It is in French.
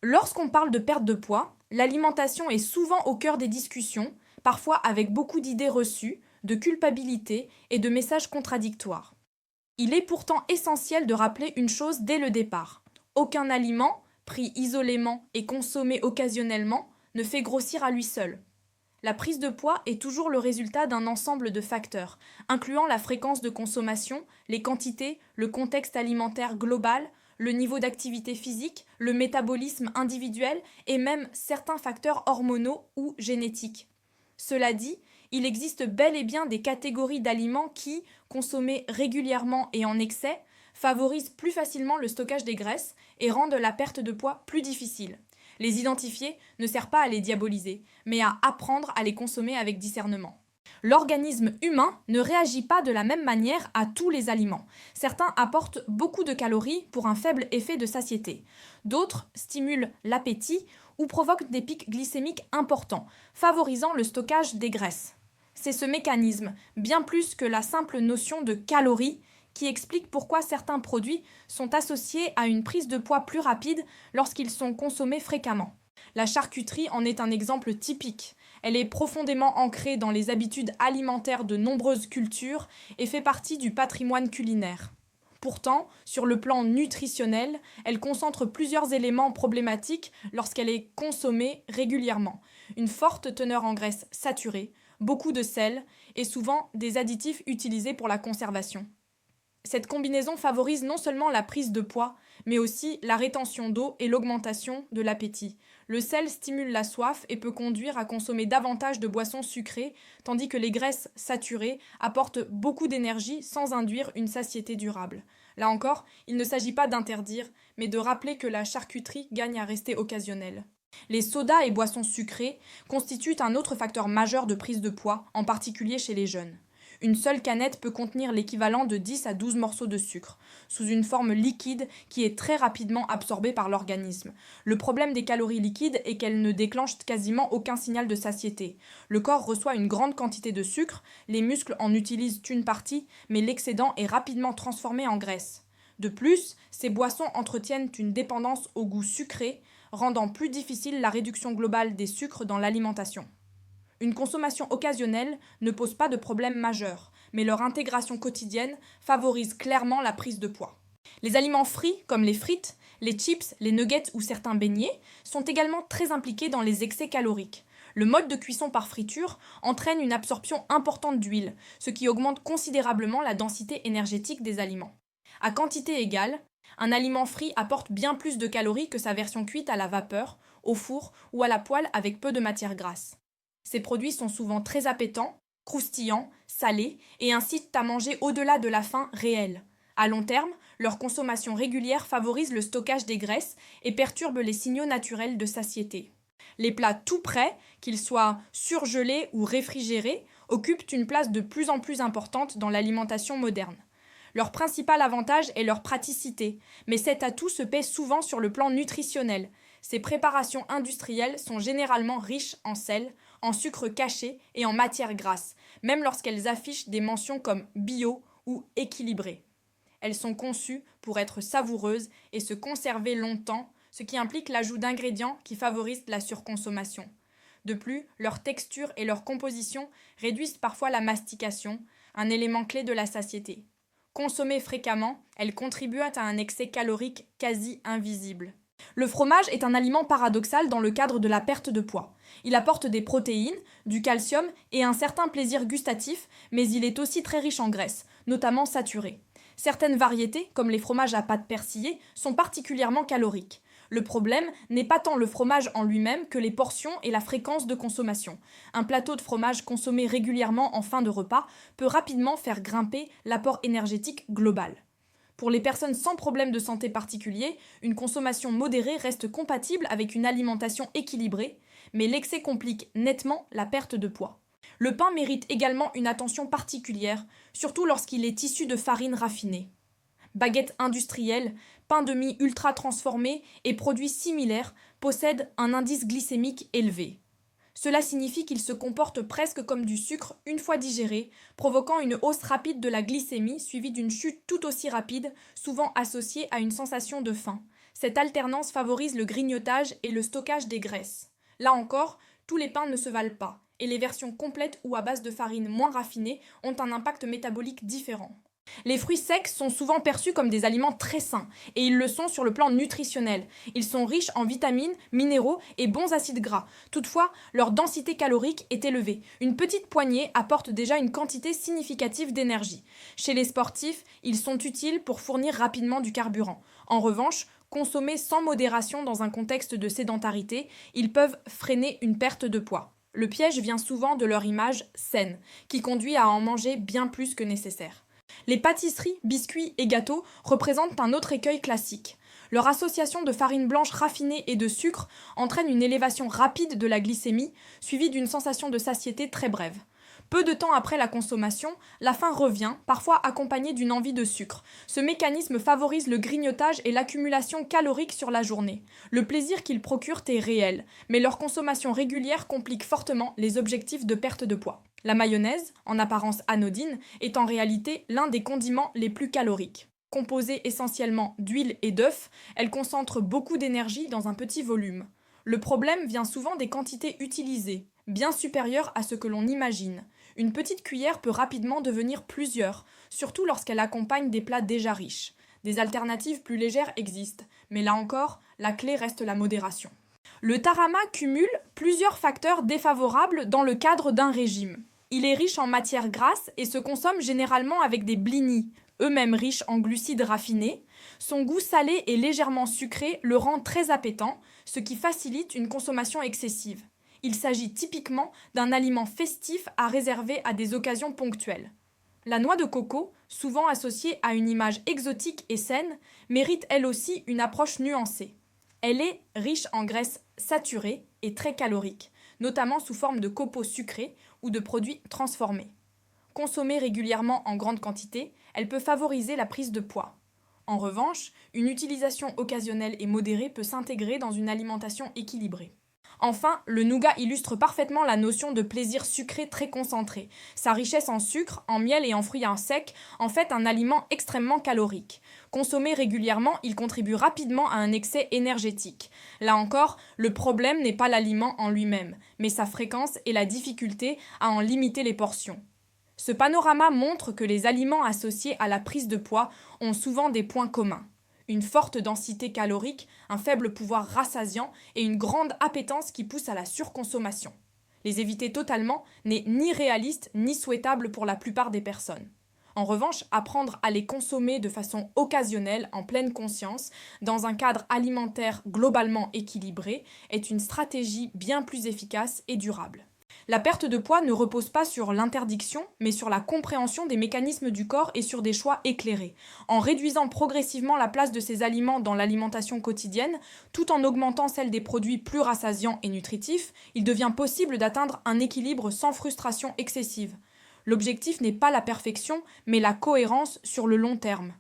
Lorsqu'on parle de perte de poids, l'alimentation est souvent au cœur des discussions, parfois avec beaucoup d'idées reçues, de culpabilité et de messages contradictoires. Il est pourtant essentiel de rappeler une chose dès le départ. Aucun aliment, pris isolément et consommé occasionnellement, ne fait grossir à lui seul. La prise de poids est toujours le résultat d'un ensemble de facteurs, incluant la fréquence de consommation, les quantités, le contexte alimentaire global, le niveau d'activité physique, le métabolisme individuel et même certains facteurs hormonaux ou génétiques. Cela dit, il existe bel et bien des catégories d'aliments qui, consommés régulièrement et en excès, favorisent plus facilement le stockage des graisses et rendent la perte de poids plus difficile. Les identifier ne sert pas à les diaboliser, mais à apprendre à les consommer avec discernement. L'organisme humain ne réagit pas de la même manière à tous les aliments. Certains apportent beaucoup de calories pour un faible effet de satiété. D'autres stimulent l'appétit ou provoquent des pics glycémiques importants, favorisant le stockage des graisses. C'est ce mécanisme, bien plus que la simple notion de calories, qui explique pourquoi certains produits sont associés à une prise de poids plus rapide lorsqu'ils sont consommés fréquemment. La charcuterie en est un exemple typique. Elle est profondément ancrée dans les habitudes alimentaires de nombreuses cultures et fait partie du patrimoine culinaire. Pourtant, sur le plan nutritionnel, elle concentre plusieurs éléments problématiques lorsqu'elle est consommée régulièrement. Une forte teneur en graisses saturées, beaucoup de sel et souvent des additifs utilisés pour la conservation. Cette combinaison favorise non seulement la prise de poids, mais aussi la rétention d'eau et l'augmentation de l'appétit. Le sel stimule la soif et peut conduire à consommer davantage de boissons sucrées, tandis que les graisses saturées apportent beaucoup d'énergie sans induire une satiété durable. Là encore, il ne s'agit pas d'interdire, mais de rappeler que la charcuterie gagne à rester occasionnelle. Les sodas et boissons sucrées constituent un autre facteur majeur de prise de poids, en particulier chez les jeunes. Une seule canette peut contenir l'équivalent de 10 à 12 morceaux de sucre, sous une forme liquide qui est très rapidement absorbée par l'organisme. Le problème des calories liquides est qu'elles ne déclenchent quasiment aucun signal de satiété. Le corps reçoit une grande quantité de sucre, les muscles en utilisent une partie, mais l'excédent est rapidement transformé en graisse. De plus, ces boissons entretiennent une dépendance au goût sucré, rendant plus difficile la réduction globale des sucres dans l'alimentation. Une consommation occasionnelle ne pose pas de problème majeur, mais leur intégration quotidienne favorise clairement la prise de poids. Les aliments frits, comme les frites, les chips, les nuggets ou certains beignets, sont également très impliqués dans les excès caloriques. Le mode de cuisson par friture entraîne une absorption importante d'huile, ce qui augmente considérablement la densité énergétique des aliments. À quantité égale, un aliment frit apporte bien plus de calories que sa version cuite à la vapeur, au four ou à la poêle avec peu de matière grasse. Ces produits sont souvent très appétants, croustillants, salés et incitent à manger au-delà de la faim réelle. À long terme, leur consommation régulière favorise le stockage des graisses et perturbe les signaux naturels de satiété. Les plats tout prêts, qu'ils soient surgelés ou réfrigérés, occupent une place de plus en plus importante dans l'alimentation moderne. Leur principal avantage est leur praticité, mais cet atout se paie souvent sur le plan nutritionnel. Ces préparations industrielles sont généralement riches en sel, en sucre caché et en matières grasses, même lorsqu'elles affichent des mentions comme bio ou équilibré. Elles sont conçues pour être savoureuses et se conserver longtemps, ce qui implique l'ajout d'ingrédients qui favorisent la surconsommation. De plus, leur texture et leur composition réduisent parfois la mastication, un élément clé de la satiété. Consommées fréquemment, elles contribuent à un excès calorique quasi invisible. Le fromage est un aliment paradoxal dans le cadre de la perte de poids. Il apporte des protéines, du calcium et un certain plaisir gustatif, mais il est aussi très riche en graisses, notamment saturées. Certaines variétés, comme les fromages à pâte persillée, sont particulièrement caloriques. Le problème n'est pas tant le fromage en lui-même que les portions et la fréquence de consommation. Un plateau de fromage consommé régulièrement en fin de repas peut rapidement faire grimper l'apport énergétique global. Pour les personnes sans problème de santé particulier, une consommation modérée reste compatible avec une alimentation équilibrée, mais l'excès complique nettement la perte de poids. Le pain mérite également une attention particulière, surtout lorsqu'il est issu de farine raffinée. Baguettes industrielles, pain de mie ultra transformé et produits similaires possèdent un indice glycémique élevé. Cela signifie qu'ils se comportent presque comme du sucre une fois digéré, provoquant une hausse rapide de la glycémie suivie d'une chute tout aussi rapide, souvent associée à une sensation de faim. Cette alternance favorise le grignotage et le stockage des graisses. Là encore, tous les pains ne se valent pas, et les versions complètes ou à base de farine moins raffinée ont un impact métabolique différent. Les fruits secs sont souvent perçus comme des aliments très sains, et ils le sont sur le plan nutritionnel. Ils sont riches en vitamines, minéraux et bons acides gras. Toutefois, leur densité calorique est élevée. Une petite poignée apporte déjà une quantité significative d'énergie. Chez les sportifs, ils sont utiles pour fournir rapidement du carburant. En revanche, consommés sans modération dans un contexte de sédentarité, ils peuvent freiner une perte de poids. Le piège vient souvent de leur image saine, qui conduit à en manger bien plus que nécessaire. Les pâtisseries, biscuits et gâteaux représentent un autre écueil classique. Leur association de farine blanche raffinée et de sucre entraîne une élévation rapide de la glycémie, suivie d'une sensation de satiété très brève. Peu de temps après la consommation, la faim revient, parfois accompagnée d'une envie de sucre. Ce mécanisme favorise le grignotage et l'accumulation calorique sur la journée. Le plaisir qu'ils procurent est réel, mais leur consommation régulière complique fortement les objectifs de perte de poids. La mayonnaise, en apparence anodine, est en réalité l'un des condiments les plus caloriques. Composée essentiellement d'huile et d'œufs, elle concentre beaucoup d'énergie dans un petit volume. Le problème vient souvent des quantités utilisées, bien supérieures à ce que l'on imagine. Une petite cuillère peut rapidement devenir plusieurs, surtout lorsqu'elle accompagne des plats déjà riches. Des alternatives plus légères existent, mais là encore, la clé reste la modération. Le tarama cumule plusieurs facteurs défavorables dans le cadre d'un régime. Il est riche en matières grasses et se consomme généralement avec des blinis, eux-mêmes riches en glucides raffinés. Son goût salé et légèrement sucré le rend très appétant, ce qui facilite une consommation excessive. Il s'agit typiquement d'un aliment festif à réserver à des occasions ponctuelles. La noix de coco, souvent associée à une image exotique et saine, mérite elle aussi une approche nuancée. Elle est riche en graisses saturées et très caloriques, notamment sous forme de copeaux sucrés ou de produits transformés. Consommée régulièrement en grande quantité, elle peut favoriser la prise de poids. En revanche, une utilisation occasionnelle et modérée peut s'intégrer dans une alimentation équilibrée. Enfin, le nougat illustre parfaitement la notion de plaisir sucré très concentré. Sa richesse en sucre, en miel et en fruits secs en fait un aliment extrêmement calorique. Consommé régulièrement, il contribue rapidement à un excès énergétique. Là encore, le problème n'est pas l'aliment en lui-même, mais sa fréquence et la difficulté à en limiter les portions. Ce panorama montre que les aliments associés à la prise de poids ont souvent des points communs. Une forte densité calorique, un faible pouvoir rassasiant et une grande appétence qui pousse à la surconsommation. Les éviter totalement n'est ni réaliste ni souhaitable pour la plupart des personnes. En revanche, apprendre à les consommer de façon occasionnelle, en pleine conscience, dans un cadre alimentaire globalement équilibré, est une stratégie bien plus efficace et durable. La perte de poids ne repose pas sur l'interdiction, mais sur la compréhension des mécanismes du corps et sur des choix éclairés. En réduisant progressivement la place de ces aliments dans l'alimentation quotidienne, tout en augmentant celle des produits plus rassasiants et nutritifs, il devient possible d'atteindre un équilibre sans frustration excessive. L'objectif n'est pas la perfection, mais la cohérence sur le long terme.